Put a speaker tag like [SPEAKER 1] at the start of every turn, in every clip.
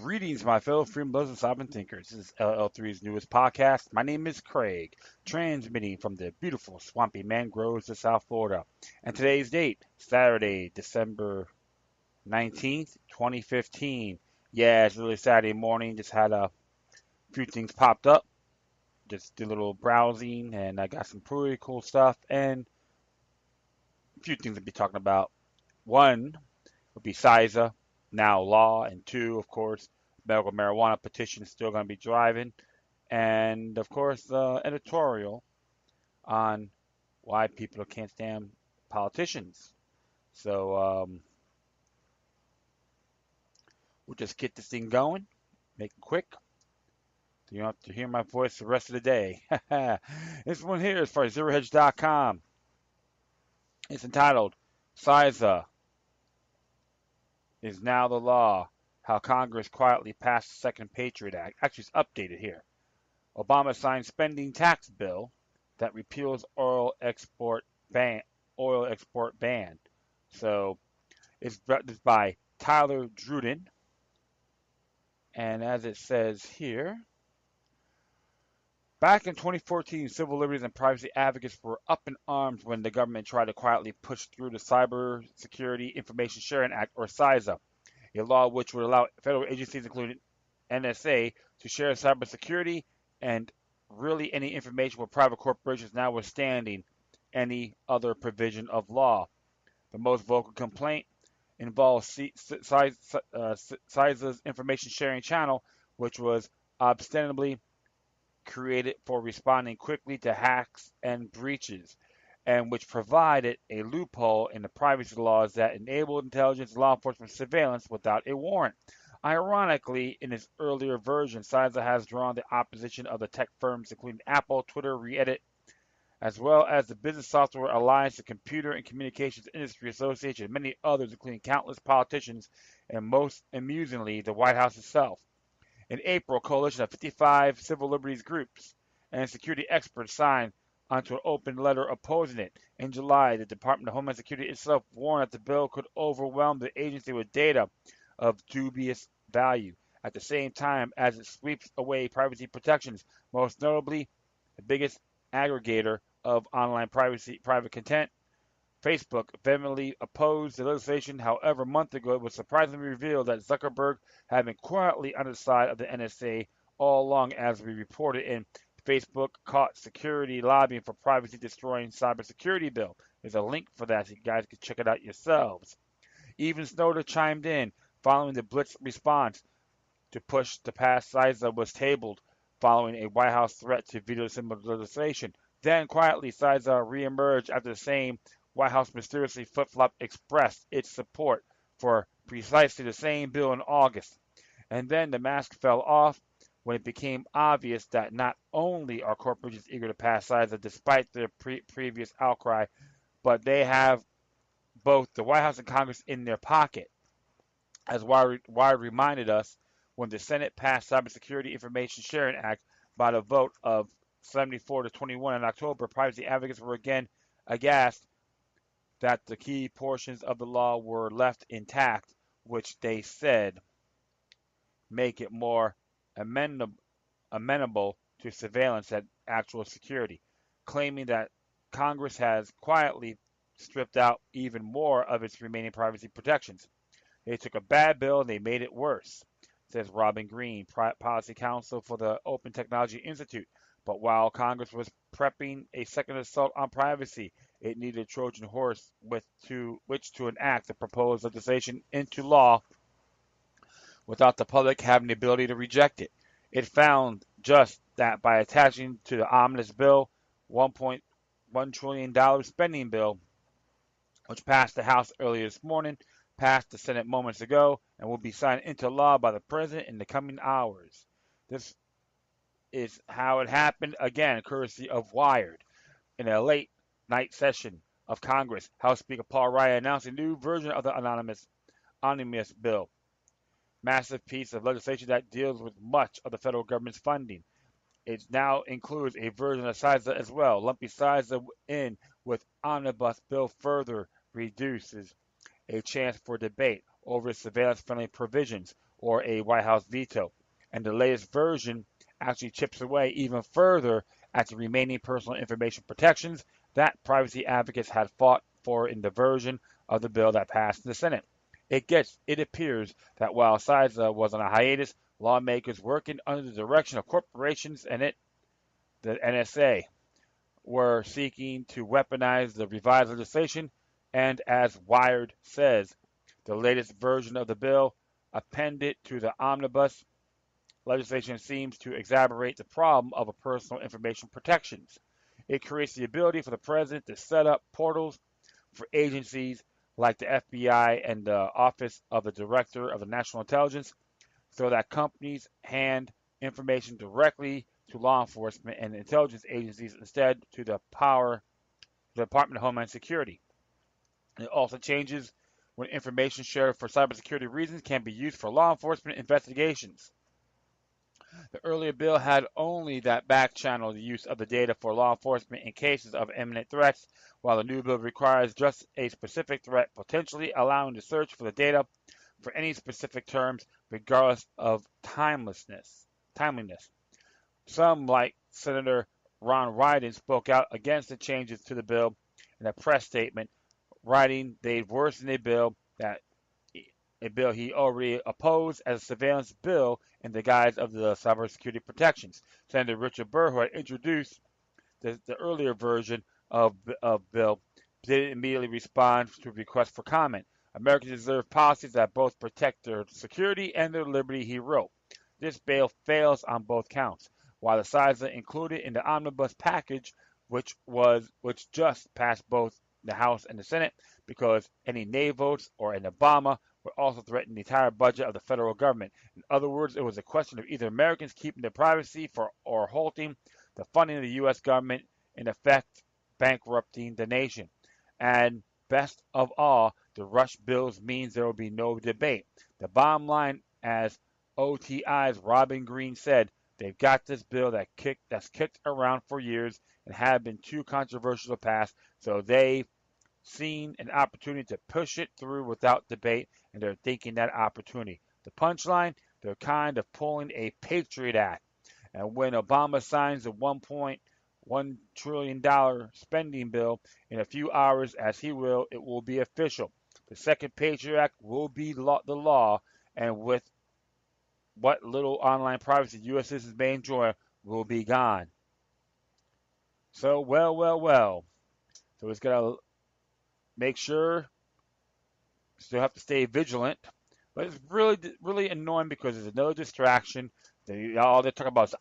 [SPEAKER 1] Greetings, my fellow freedom lovers and sovereign thinkers. This is LL3's newest podcast. My name is Craig, transmitting from the beautiful swampy mangroves of South Florida. And today's date, Saturday, December 19th, 2015. Yeah, it's really Saturday morning. Just had a few things popped up. Just did a little browsing, and I got some pretty cool stuff and a few things to be talking about. One would be CISA, now law, and two, of course, medical marijuana petition is still going to be driving, and of course, the editorial on why people can't stand politicians. So we'll just get this thing going, make it quick. You don't have to hear my voice the rest of the day. This one here is for ZeroHedge.com. It's entitled CISA is now the law. How Congress quietly passed the Second Patriot Act. Actually, it's updated here. Obama signed spending tax bill that repeals oil export ban. So it's by Tyler Druden, and as it says here, back in 2014, civil liberties and privacy advocates were up in arms when the government tried to quietly push through the Cybersecurity Information Sharing Act, or CISA, a law which would allow federal agencies, including NSA, to share cybersecurity and really any information with private corporations, notwithstanding any other provision of law. The most vocal complaint involves CISA's information sharing channel, which was ostensibly created for responding quickly to hacks and breaches, and which provided a loophole in the privacy laws that enabled intelligence law enforcement surveillance without a warrant. Ironically, in its earlier version, CISA has drawn the opposition of the tech firms including Apple, Twitter, Reddit, as well as the Business Software Alliance, the Computer and Communications Industry Association, and many others, including countless politicians, and most amusingly, the White House itself. In April, a coalition of 55 civil liberties groups and security experts signed onto an open letter opposing it. In July, the Department of Homeland Security itself warned that the bill could overwhelm the agency with data of dubious value. At the same time as it sweeps away privacy protections, most notably the biggest aggregator of online private content, Facebook vehemently opposed the legislation. However, a month ago, it was surprisingly revealed that Zuckerberg had been quietly on the side of the NSA all along, as we reported in Facebook caught security lobbying for privacy-destroying cybersecurity bill. There's a link for that, so you guys can check it out yourselves. Even Snowden chimed in following the Blitz response to push to pass CISA was tabled following a White House threat to veto similar legislation. Then, quietly, CISA reemerged after the same White House mysteriously flip-flop expressed its support for precisely the same bill in August. And then the mask fell off when it became obvious that not only are corporations eager to pass CISA despite their previous outcry, but they have both the White House and Congress in their pocket. As Wired reminded us, when the Senate passed Cybersecurity Information Sharing Act by the vote of 74 to 21 in October, privacy advocates were again aghast that the key portions of the law were left intact, which they said make it more amenable to surveillance and actual security, claiming that Congress has quietly stripped out even more of its remaining privacy protections. They took a bad bill and they made it worse, says Robin Green, Policy Counsel for the Open Technology Institute. But while Congress was prepping a second assault on privacy, it needed a Trojan horse with which to enact the proposed legislation into law without the public having the ability to reject it. It found just that by attaching to the ominous bill $1.1 trillion spending bill, which passed the House earlier this morning, passed the Senate moments ago, and will be signed into law by the President in the coming hours. This is how it happened, again, courtesy of Wired. In a late night session of Congress, House Speaker Paul Ryan announced a new version of the omnibus bill, massive piece of legislation that deals with much of the federal government's funding. It now includes a version of CISA as well. Lumpy CISA in with omnibus bill further reduces a chance for debate over surveillance-friendly provisions or a White House veto. And the latest version actually chips away even further at the remaining personal information protections that privacy advocates had fought for in the version of the bill that passed in the Senate. It appears that while CISA was on a hiatus, lawmakers working under the direction of corporations and the NSA, were seeking to weaponize the revised legislation, and as Wired says, the latest version of the bill appended to the omnibus legislation seems to exacerbate the problem of personal information protections. It creates the ability for the president to set up portals for agencies like the FBI and the Office of the Director of the National Intelligence so that companies hand information directly to law enforcement and intelligence agencies instead to the Department of Homeland Security. It also changes when information shared for cybersecurity reasons can be used for law enforcement investigations. The earlier bill had only that back channel the use of the data for law enforcement in cases of imminent threats, while the new bill requires just a specific threat, potentially allowing the search for the data for any specific terms, regardless of timeliness. Some, like Senator Ron Wyden, spoke out against the changes to the bill in a press statement, writing they'd worsen a bill he already opposed as a surveillance bill in the guise of the cybersecurity protections. Senator Richard Burr, who had introduced the earlier version of bill, didn't immediately respond to requests for comment. Americans deserve policies that both protect their security and their liberty, he wrote. This bill fails on both counts. While the CISA included in the omnibus package, which just passed both the House and the Senate, because any nay votes or an Obama would also threaten the entire budget of the federal government. In other words, it was a question of either Americans keeping their privacy or halting the funding of the U.S. government, in effect bankrupting the nation. And best of all, the rush bills means there will be no debate. The bottom line, as OTI's Robin Green said, they've got this bill that's kicked around for years and have been too controversial to pass, so they've seen an opportunity to push it through without debate, and they're taking that opportunity. The punchline, they're kind of pulling a Patriot Act. And when Obama signs the $1.1 trillion spending bill in a few hours, as he will, it will be official. The second Patriot Act will be the law, and with what little online privacy U.S. citizens may enjoy will be gone. So, well. So it's got to make sure, still have to stay vigilant. But it's really annoying because there's another distraction. All they're talking about is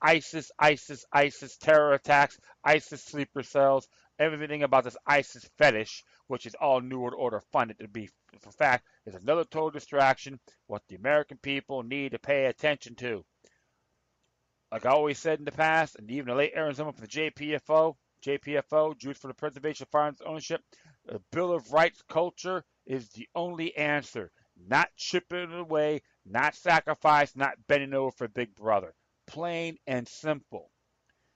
[SPEAKER 1] ISIS, terror attacks, ISIS sleeper cells, everything about this ISIS fetish, which is all New World Order funded to be. For fact, is another total distraction, what the American people need to pay attention to. Like I always said in the past, and even the late Arizona for the JPFO, Jews for the Preservation of Firearms Ownership, the Bill of Rights culture is the only answer. Not chipping it away, not sacrifice, not bending over for Big Brother. Plain and simple.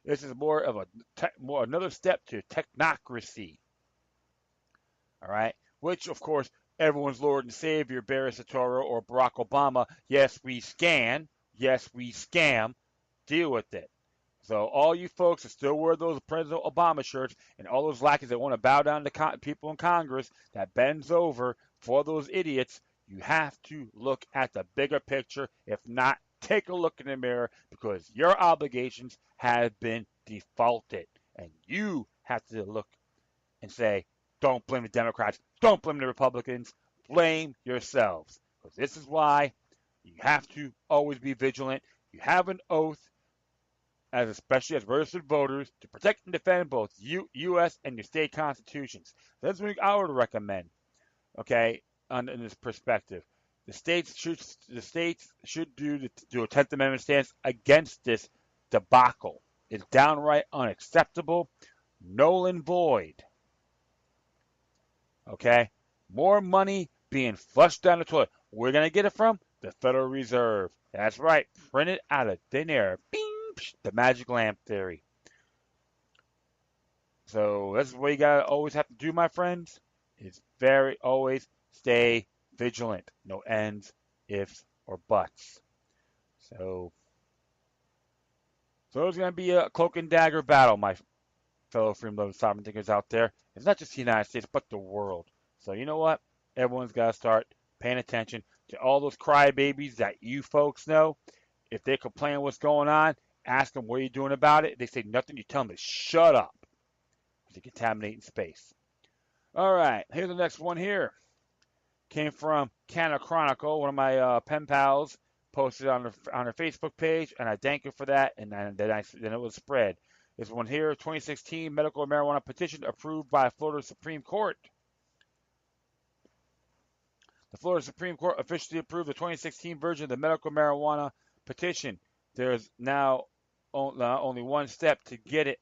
[SPEAKER 1] This is more of another step to technocracy. All right, which of course everyone's Lord and Savior, Barry Soetoro or Barack Obama. Yes, we scan. Yes, we scam. Deal with it. So all you folks that still wear those President Obama shirts and all those lackeys that want to bow down to people in Congress that bends over for those idiots, you have to look at the bigger picture. If not, take a look in the mirror because your obligations have been defaulted. And you have to look and say, don't blame the Democrats, don't blame the Republicans, blame yourselves. Because this is why you have to always be vigilant. You have an oath, especially as registered voters, to protect and defend both U.S. and your state constitutions. That's what I would recommend, okay, in this perspective. The states should do a 10th Amendment stance against this debacle. It's downright unacceptable, null and void. Okay? More money being flushed down the toilet. Where are we going to get it from? The Federal Reserve. That's right. Print it out of thin air. Bing! The magic lamp theory. So that's what you gotta always have to do, my friends. Is always stay vigilant. No ends, ifs, or butts. So, so it's going to be a cloak and dagger battle, my fellow freedom-loving sovereign thinkers out there. It's not just the United States, but the world. So you know what? Everyone's got to start paying attention to all those crybabies that you folks know. If they complain what's going on, ask them what are you doing about it. They say nothing. You tell them to shut up. They're contaminating space. All right, here's the next one here. Came from Canada Chronicle, one of my pen pals posted on her Facebook page, and I thank her for that. And then it was spread. This one here, 2016 medical marijuana petition approved by Florida Supreme Court. The Florida Supreme Court officially approved the 2016 version of the medical marijuana petition. There's now only one step to get it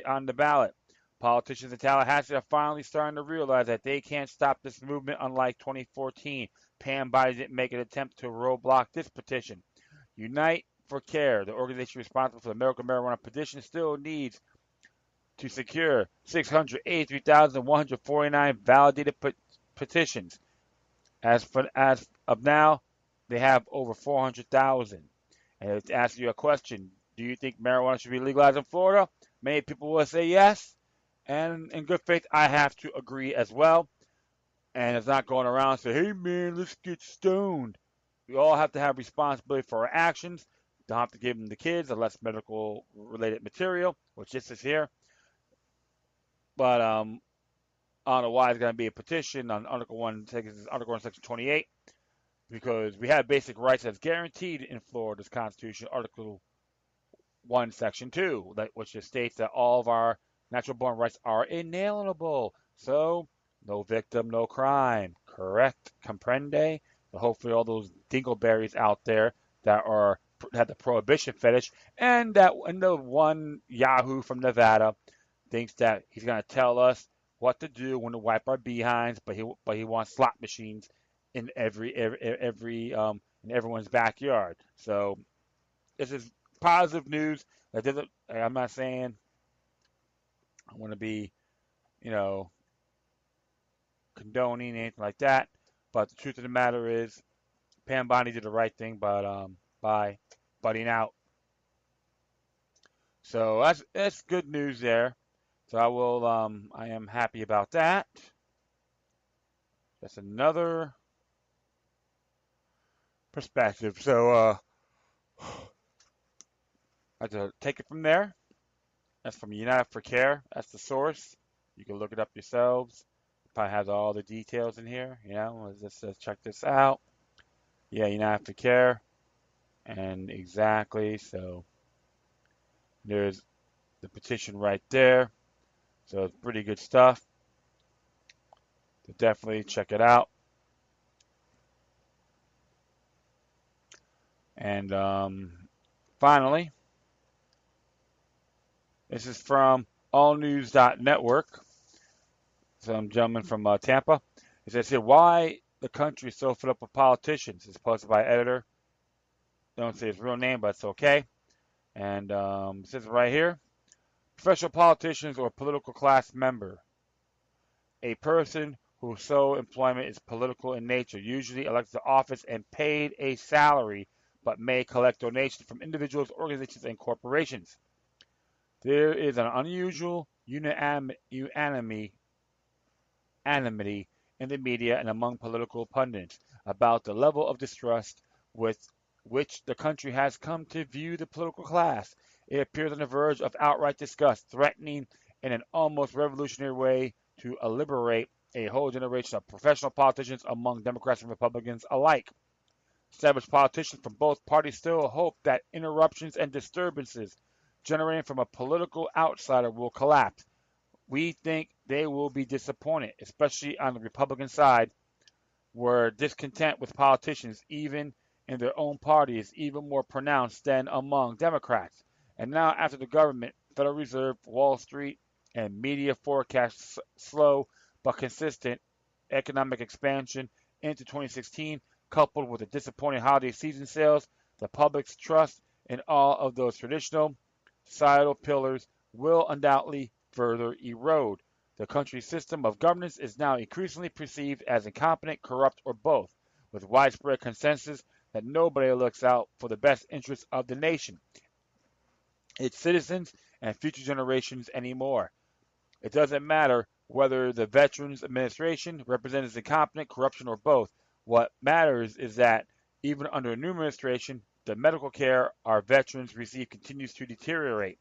[SPEAKER 1] on the ballot. Politicians in Tallahassee are finally starting to realize that they can't stop this movement. Unlike 2014, Pam Bondi didn't make an attempt to roadblock this petition. Unite for Care, the organization responsible for the medical marijuana petition, still needs to secure 683,149 validated petitions. As of now, they have over 400,000. And it's asking you a question: do you think marijuana should be legalized in Florida? Many people will say yes. And in good faith, I have to agree as well. And it's not going around and say, hey man, let's get stoned. We all have to have responsibility for our actions. Don't have to give them to kids unless medical related material, which this is here. But I don't know why it's going to be a petition on Article 1, Section 28, because we have basic rights as guaranteed in Florida's Constitution, Article 1, Section 2, which just states that all of our natural born rights are inalienable. So, no victim, no crime. Correct? Comprende? So hopefully all those dingleberries out there that have the prohibition fetish, and the one Yahoo from Nevada thinks that he's going to tell us what to do when to wipe our behinds, but he wants slot machines in in everyone's backyard. So this is positive news. I'm not saying I want to be, condoning anything like that, but the truth of the matter is, Pam Bondi did the right thing, by butting out. So that's good news there. So I am happy about that. That's another perspective. So I have to take it from there. That's from United for Care. That's the source. You can look it up yourselves. Probably has all the details in here. Let's check this out. Yeah, United for Care. And exactly, so there's the petition right there. So it's pretty good stuff. So definitely check it out. And finally, this is from allnews.network. Some gentleman from Tampa. It says here, why the country is so filled up with politicians. It's posted by editor. Don't say his real name, but it's okay. And it says right here, professional politicians or political class member. A person whose sole employment is political in nature, usually elected to office and paid a salary, but may collect donations from individuals, organizations, and corporations. There is an unusual unanimity in the media and among political pundits about the level of distrust with which the country has come to view the political class. It appears on the verge of outright disgust, threatening in an almost revolutionary way to liberate a whole generation of professional politicians among Democrats and Republicans alike. Established politicians from both parties still hope that interruptions and disturbances generated from a political outsider will collapse. We think they will be disappointed, especially on the Republican side, where discontent with politicians, even in their own party, is even more pronounced than among Democrats. And now, after the government, Federal Reserve, Wall Street, and media forecast slow but consistent economic expansion into 2016, coupled with the disappointing holiday season sales, the public's trust in all of those traditional societal pillars will undoubtedly further erode. The country's system of governance is now increasingly perceived as incompetent, corrupt, or both. with widespread consensus that nobody looks out for the best interests of the nation, its citizens, and future generations anymore. It doesn't matter whether the Veterans Administration represents incompetent, corruption, or both. What matters is that even under a new administration, the medical care our veterans receive continues to deteriorate.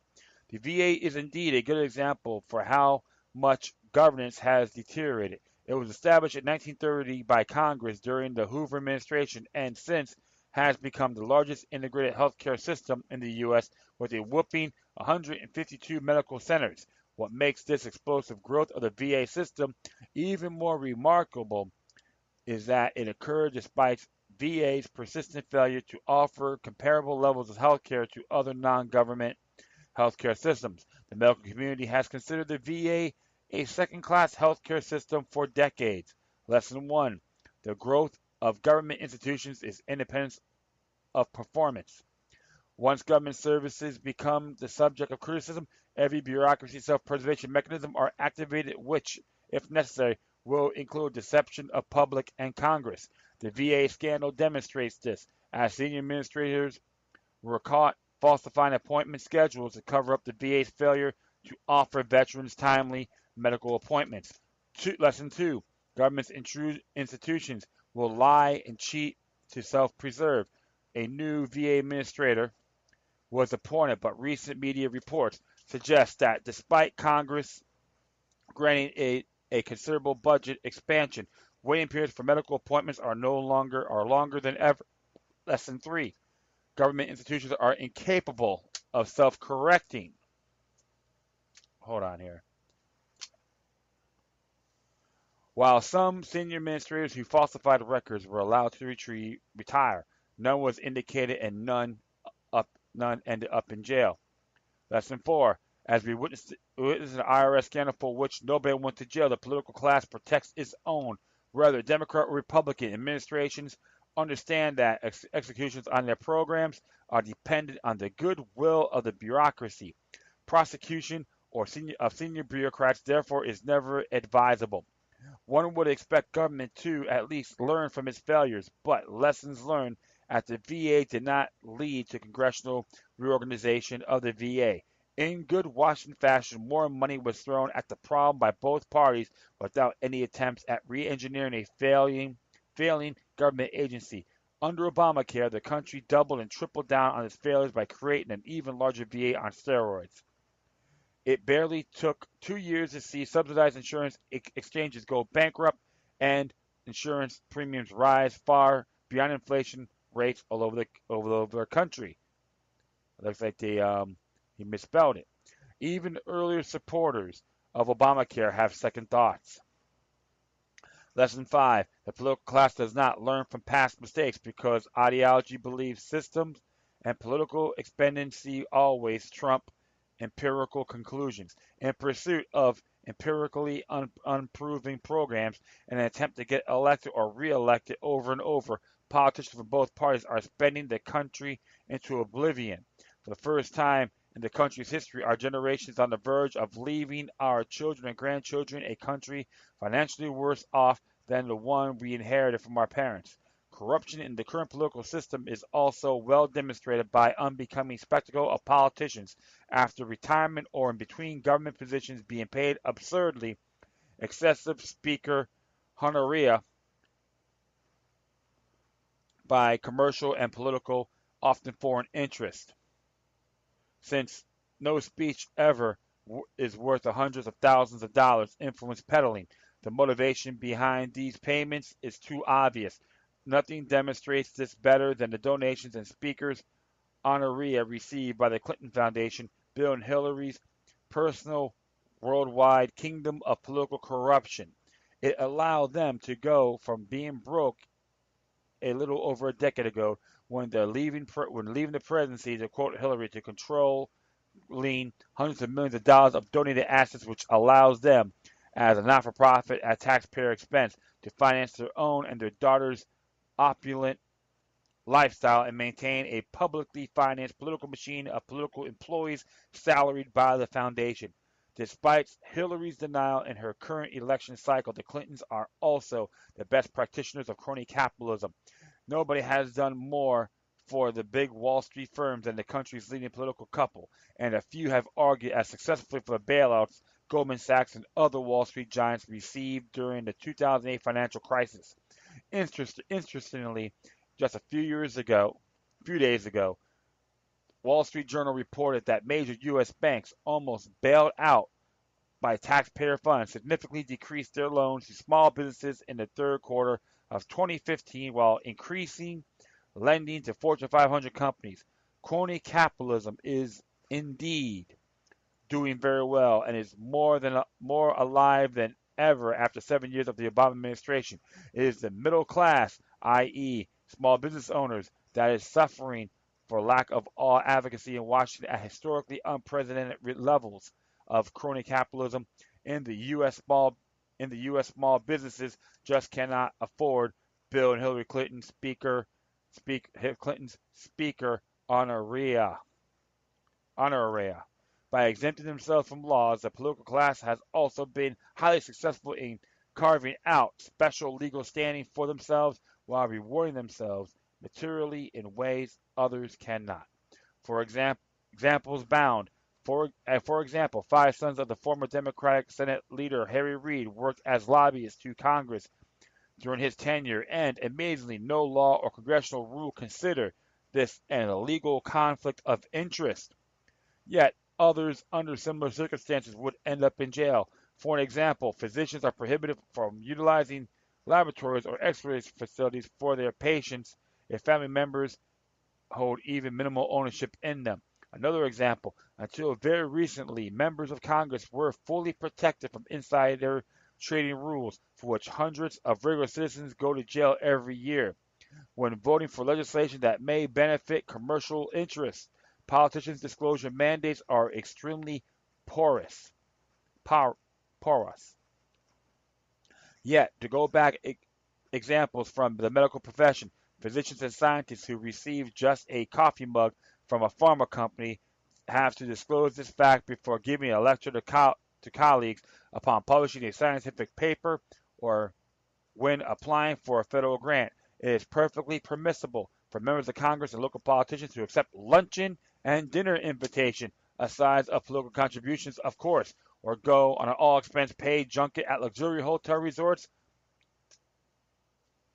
[SPEAKER 1] The VA is indeed a good example for how much governance has deteriorated. It was established in 1930 by Congress during the Hoover administration and since has become the largest integrated healthcare system in the U.S. with a whopping 152 medical centers. What makes this explosive growth of the VA system even more remarkable is that it occurred despite VA's persistent failure to offer comparable levels of healthcare to other non-government healthcare systems. The medical community has considered the VA a second-class healthcare system for decades. Lesson 1. The growth of government institutions is independence of performance. Once government services become the subject of criticism, every bureaucracy self-preservation mechanism are activated which, if necessary, will include deception of public and Congress. The VA scandal demonstrates this, as senior administrators were caught falsifying appointment schedules to cover up the VA's failure to offer veterans timely medical appointments. Lesson 2. Government institutions will lie and cheat to self-preserve. A new VA administrator was appointed, but recent media reports suggest that despite Congress granting a considerable budget expansion, waiting periods for medical appointments are longer than ever. Lesson 3. Government institutions are incapable of self-correcting. Hold on here. While some senior administrators who falsified records were allowed to retire, none was indicated and none ended up in jail. Lesson 4. As we witnessed an IRS scandal for which nobody went to jail, the political class protects its own. Whether Democrat or Republican administrations understand that executions on their programs are dependent on the goodwill of the bureaucracy. Prosecution of senior bureaucrats, therefore, is never advisable. One would expect government to at least learn from its failures, but lessons learned at the VA did not lead to congressional reorganization of the VA. In good Washington fashion, more money was thrown at the problem by both parties without any attempts at re-engineering a failing government agency. Under Obamacare, the country doubled and tripled down on its failures by creating an even larger VA on steroids. It barely took 2 years to see subsidized insurance exchanges go bankrupt and insurance premiums rise far beyond inflation rates all over the country. It looks like he misspelled it. Even earlier supporters of Obamacare have second thoughts. Lesson 5. The political class does not learn from past mistakes because ideology believes systems and political expediency always trump empirical conclusions. In pursuit of empirically unproven programs in an attempt to get elected or re-elected over and over, politicians from both parties are spending the country into oblivion. For the first time in the country's history, our generation is on the verge of leaving our children and grandchildren a country financially worse off than the one we inherited from our parents. Corruption in the current political system is also well demonstrated by unbecoming spectacle of politicians after retirement or in between government positions being paid absurdly excessive speaker honoraria by commercial and political, often foreign interests. Since no speech ever is worth the hundreds of thousands of dollars influence peddling, the motivation behind these payments is too obvious. Nothing demonstrates this better than the donations and speakers honoraria received by the Clinton Foundation, Bill and Hillary's personal worldwide kingdom of political corruption. It allowed them to go from being broke a little over a decade ago when leaving the presidency to quote Hillary to control hundreds of millions of dollars of donated assets, which allows them, as a not-for-profit at taxpayer expense, to finance their own and their daughters' opulent lifestyle and maintain a publicly financed political machine of political employees salaried by the foundation. Despite Hillary's denial in her current election cycle, the Clintons are also the best practitioners of crony capitalism. Nobody has done more for the big Wall Street firms than the country's leading political couple, and a few have argued as successfully for the bailouts Goldman Sachs and other Wall Street giants received during the 2008 financial crisis. Interestingly, just a few days ago, Wall Street Journal reported that major U.S. banks almost bailed out by taxpayer funds significantly decreased their loans to small businesses in the third quarter of 2015 while increasing lending to Fortune 500 companies. Crony capitalism is indeed doing very well and is more alive than ever after 7 years of the Obama administration. It is the middle class, i.e., small business owners, that is suffering for lack of all advocacy in Washington at historically unprecedented levels of crony capitalism in the U.S. small businesses just cannot afford Bill and Hillary Clinton's speaker honoraria. By exempting themselves from laws, the political class has also been highly successful in carving out special legal standing for themselves while rewarding themselves materially in ways others cannot. For examples bound. For example, five sons of the former Democratic Senate leader Harry Reid worked as lobbyists to Congress during his tenure, and amazingly, no law or congressional rule considered this an illegal conflict of interest. Yet others, under similar circumstances, would end up in jail. For an example, physicians are prohibited from utilizing laboratories or x-ray facilities for their patients if family members hold even minimal ownership in them. Another example, until very recently, members of Congress were fully protected from insider trading rules for which hundreds of regular citizens go to jail every year. When voting for legislation that may benefit commercial interests, politicians' disclosure mandates are extremely porous. Porous. Yet, to go back examples from the medical profession, physicians and scientists who receive just a coffee mug from a pharma company have to disclose this fact before giving a lecture to colleagues upon publishing a scientific paper or when applying for a federal grant. It is perfectly permissible for members of Congress and local politicians to accept luncheon and dinner invitation, aside of political contributions, of course, or go on an all-expense paid junket at luxury hotel resorts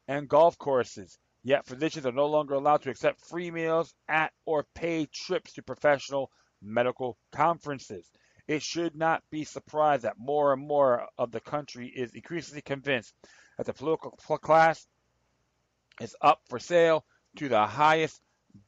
[SPEAKER 1] and golf courses. Yet physicians are no longer allowed to accept free meals at or paid trips to professional medical conferences. It should not be surprised that more and more of the country is increasingly convinced that the political class is up for sale to the highest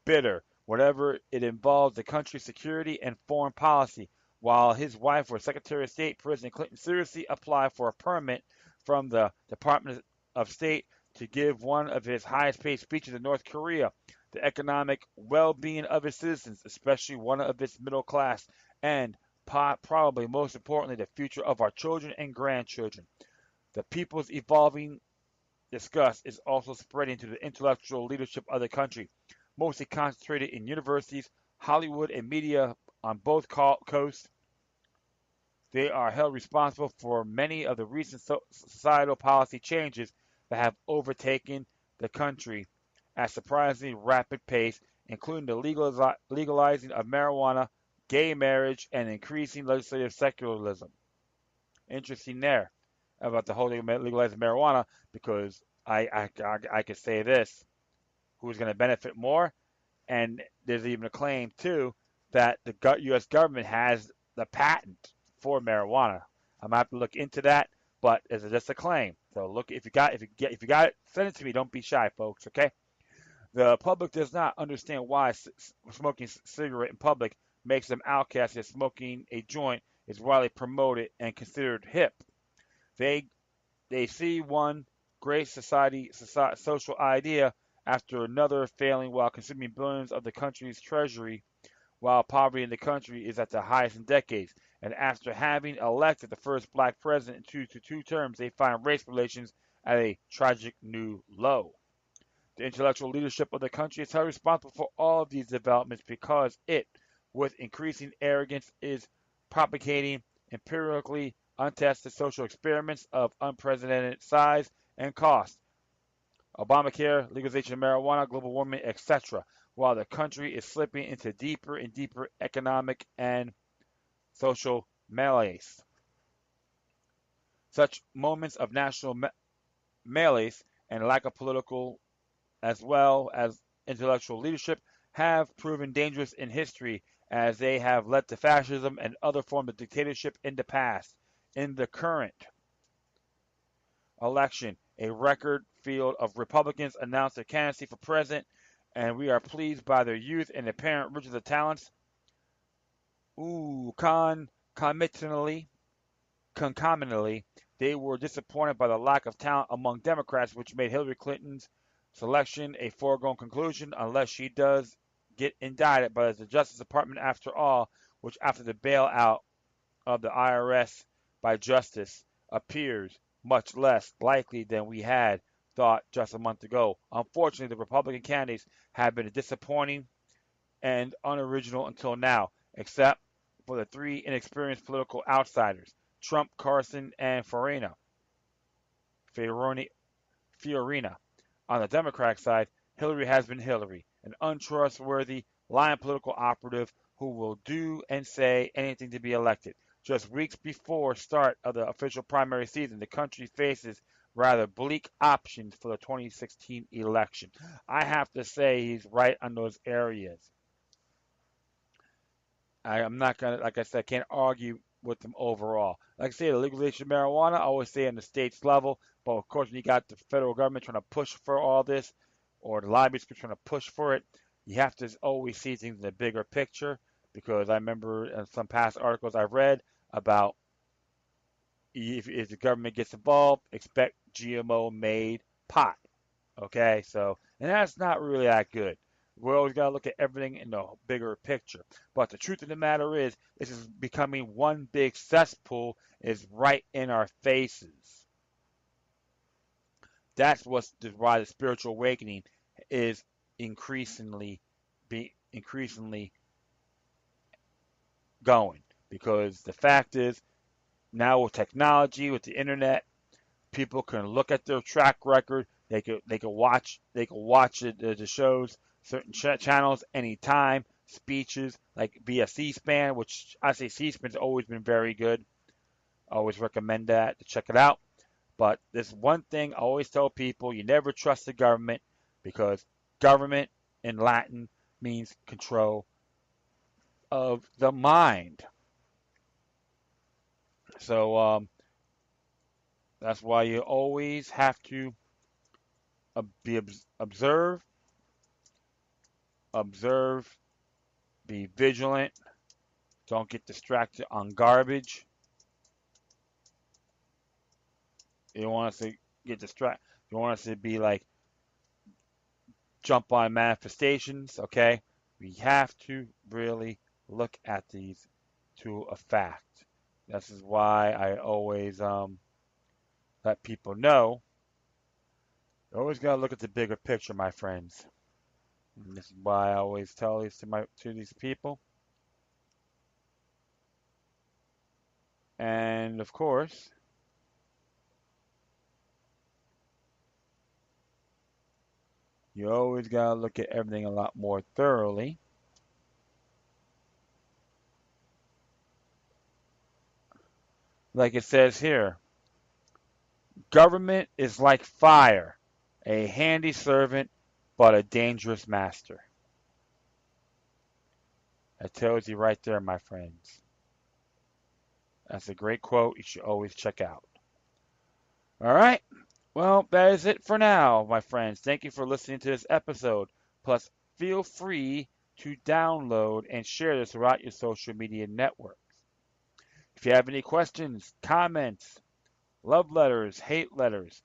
[SPEAKER 1] bidder, whatever it involves the country's security and foreign policy. While his wife was Secretary of State, President Clinton seriously applied for a permit from the Department of State to give one of his highest paid speeches in North Korea. The economic well being of its citizens, especially one of its middle class, and probably most importantly, the future of our children and grandchildren. The people's evolving disgust is also spreading to the intellectual leadership of the country, mostly concentrated in universities, Hollywood, and media on both coasts. They are held responsible for many of the recent societal policy changes that have overtaken the country at a surprisingly rapid pace, including the legalizing of marijuana, gay marriage, and increasing legislative secularism. Interesting there about the whole legalizing marijuana, because I could say this: who's going to benefit more? And there's even a claim too that the U.S. government has the patent for marijuana. I'm gonna have to look into that, but it's just a claim. So look, if you got it, send it to me. Don't be shy, folks. Okay. The public does not understand why smoking cigarette in public makes them outcasts, yet smoking a joint is widely promoted and considered hip. They they see one great social idea after another failing while consuming billions of the country's treasury, while poverty in the country is at the highest in decades. And after having elected the first black president in two terms, they find race relations at a tragic new low. The intellectual leadership of the country is held responsible for all of these developments because it, with increasing arrogance, is propagating empirically untested social experiments of unprecedented size and cost. Obamacare, legalization of marijuana, global warming, etc., while the country is slipping into deeper and deeper economic and social malaise. Such moments of national malaise and lack of political as well as intellectual leadership have proven dangerous in history as they have led to fascism and other forms of dictatorship in the past. In the current election, a record field of Republicans announced their candidacy for president, and we are pleased by their youth and apparent riches of talents. Concomitantly, they were disappointed by the lack of talent among Democrats, which made Hillary Clinton's selection a foregone conclusion unless she does get indicted by the Justice Department after all, which after the bailout of the IRS by Justice appears much less likely than we had thought just a month ago. Unfortunately, the Republican candidates have been disappointing and unoriginal until now, except for the three inexperienced political outsiders, Trump, Carson, and Fiorina. On the Democratic side, Hillary has been Hillary, an untrustworthy, lying political operative who will do and say anything to be elected. Just weeks before start of the official primary season, the country faces rather bleak options for the 2016 election. I have to say he's right on those areas. I'm not gonna, like I said, I can't argue with them overall. Like I say, the legalization of marijuana, I always say on the state's level, but of course, when you got the federal government trying to push for all this, or the lobbyists trying to push for it, you have to always see things in the bigger picture. Because I remember in some past articles I've read about if the government gets involved, expect GMO-made pot. Okay, so and that's not really that good. We always got to look at everything in the bigger picture. But the truth of the matter is, this is becoming one big cesspool. Is right in our faces. That's why the spiritual awakening is increasingly going. Because the fact is, now with technology, with the internet, people can look at their track record. They can watch the shows, certain channels anytime. Speeches like via C-SPAN, which I say C-SPAN's always been very good. I always recommend that to check it out. But there's one thing I always tell people: you never trust the government because government in Latin means control of the mind. So that's why you always have to observe, observe, be vigilant. Don't get distracted on garbage. You don't want us to get distracted. You want us to be like jump on manifestations. Okay, we have to really look at these to a fact. This is why I always let people know. You always gotta look at the bigger picture, my friends. And this is why I always tell these to these people. And of course, you always gotta look at everything a lot more thoroughly. Like it says here, government is like fire, a handy servant, but a dangerous master. That tells you right there, my friends. That's a great quote you should always check out. All right. Well, that is it for now, my friends. Thank you for listening to this episode. Plus, feel free to download and share this throughout your social media networks. If you have any questions, comments, love letters, hate letters,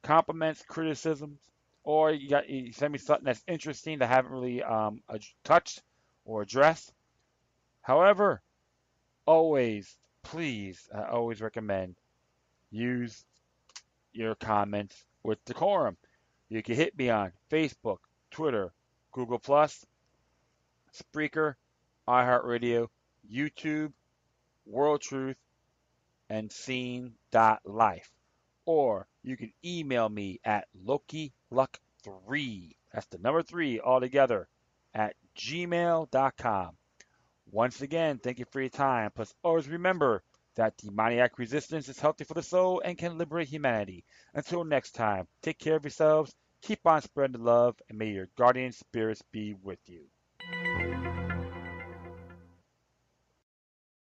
[SPEAKER 1] compliments, criticisms, or you send me something that's interesting that I haven't really touched or addressed. However, always, please, I always recommend use your comments with decorum. You can hit me on Facebook, Twitter, Google Plus, Spreaker, iHeartRadio, YouTube, World Truth, and scene.life. Or you can email me at lokiluck3, that's the number 3 all together, at gmail.com. Once again, thank you for your time. Plus, always remember that demoniac resistance is healthy for the soul and can liberate humanity. Until next time, take care of yourselves, keep on spreading the love, and may your guardian spirits be with you.